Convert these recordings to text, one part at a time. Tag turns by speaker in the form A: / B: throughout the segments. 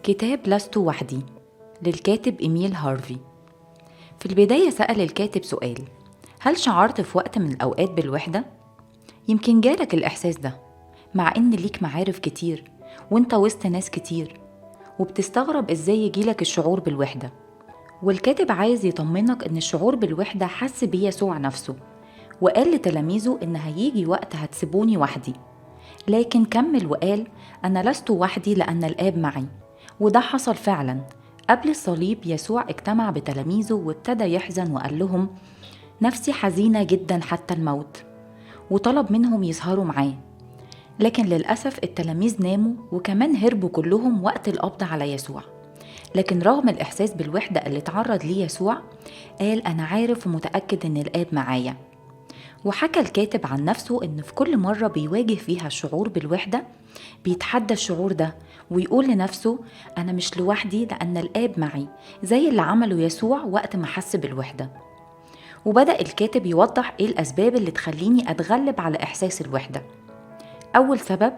A: كتاب لست وحدي للكاتب إيميل هارفي. في البداية سأل الكاتب سؤال: هل شعرت في وقت من الأوقات بالوحدة؟ يمكن جالك الإحساس ده مع إن ليك معارف كتير وإنت وسط ناس كتير، وبتستغرب إزاي يجيلك الشعور بالوحدة. والكاتب عايز يطمنك إن الشعور بالوحدة حس بيه يسوع نفسه، وقال لتلاميذه إن هيجي وقت هتسيبوني وحدي، لكن كمل وقال: أنا لست وحدي لأن الآب معي. وده حصل فعلا. قبل الصليب يسوع اجتمع بتلاميذه وابتدى يحزن وقال لهم: نفسي حزينة جدا حتى الموت، وطلب منهم يسهروا معاه. لكن للأسف التلاميذ ناموا وكمان هربوا كلهم وقت القبض على يسوع. لكن رغم الإحساس بالوحدة اللي اتعرض ليه يسوع، قال: أنا عارف ومتأكد إن الآب معايا. وحكى الكاتب عن نفسه إن في كل مرة بيواجه فيها الشعور بالوحدة بيتحدى الشعور ده ويقول لنفسه: أنا مش لوحدي لأن الآب معي، زي اللي عمله يسوع وقت ما حس بالوحدة. وبدأ الكاتب يوضح إيه الأسباب اللي تخليني أتغلب على إحساس الوحدة. أول سبب: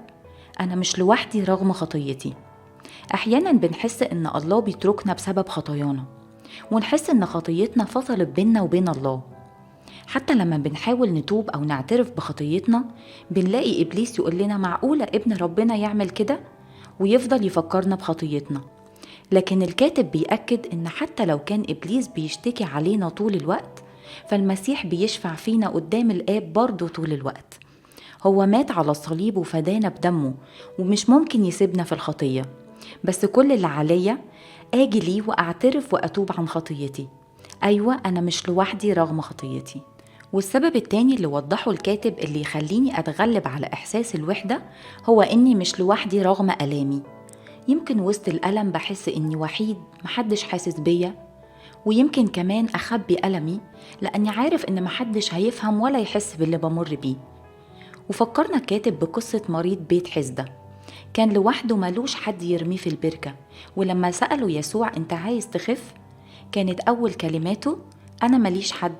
A: أنا مش لوحدي رغم خطيتي. أحيانا بنحس إن الله بيتركنا بسبب خطايانا، ونحس إن خطيتنا فصلت بيننا وبين الله. حتى لما بنحاول نتوب أو نعترف بخطيتنا بنلاقي إبليس يقول لنا: معقولة ابن ربنا يعمل كده؟ ويفضل يفكرنا بخطيتنا. لكن الكاتب بيأكد إن حتى لو كان إبليس بيشتكي علينا طول الوقت، فالمسيح بيشفع فينا قدام الآب برضه طول الوقت. هو مات على الصليب وفدانا بدمه، ومش ممكن يسيبنا في الخطية. بس كل اللي عليا آجي ليه وأعترف وأتوب عن خطيتي. أيوة، أنا مش لوحدي رغم خطيتي. والسبب التاني اللي وضحه الكاتب اللي يخليني أتغلب على إحساس الوحدة هو إني مش لوحدي رغم ألامي. يمكن وسط الألم بحس إني وحيد، محدش حاسس بيا، ويمكن كمان أخبي ألمي لأني عارف إن محدش هيفهم ولا يحس باللي بمر بيه. وفكرنا الكاتب بقصة مريض بيت حزدة، كان لوحده ملوش حد يرميه في البركة، ولما سأله يسوع: أنت عايز تخف؟ كانت أول كلماته: أنا ماليش حد.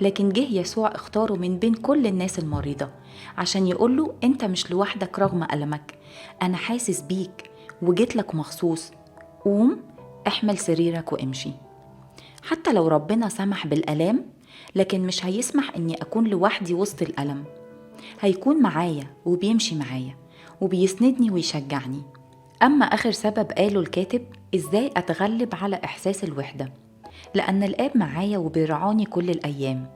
A: لكن جه يسوع اختاره من بين كل الناس المريضة عشان يقوله: أنت مش لوحدك رغم ألمك، أنا حاسس بيك وجيت لك مخصوص، قوم احمل سريرك وامشي. حتى لو ربنا سمح بالألام، لكن مش هيسمح إني أكون لوحدي وسط الألم. هيكون معايا وبيمشي معايا وبيسندني ويشجعني. أما آخر سبب قاله الكاتب: إزاي أتغلب على إحساس الوحدة؟ لأن الآب معايا وبيرعاني كل الأيام.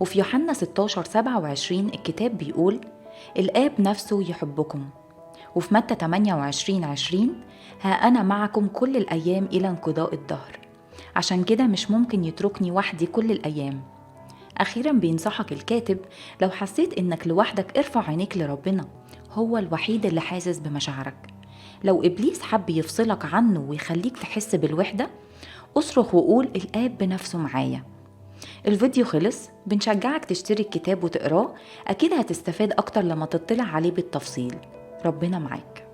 A: وفي يوحنا 16:27 الكتاب بيقول: الآب نفسه يحبكم. وفي متى 28:20: ها أنا معكم كل الأيام إلى انقضاء الدهر. عشان كده مش ممكن يتركني وحدي كل الأيام. أخيرا بينصحك الكاتب: لو حسيت إنك لوحدك ارفع عينيك لربنا، هو الوحيد اللي حاسس بمشاعرك. لو إبليس حب يفصلك عنه ويخليك تحس بالوحدة، اصرخ وقول: الآب بنفسه معايا. الفيديو خلص، بنشجعك تشتري الكتاب وتقراه، أكيد هتستفاد أكتر لما تطلع عليه بالتفصيل. ربنا معاك.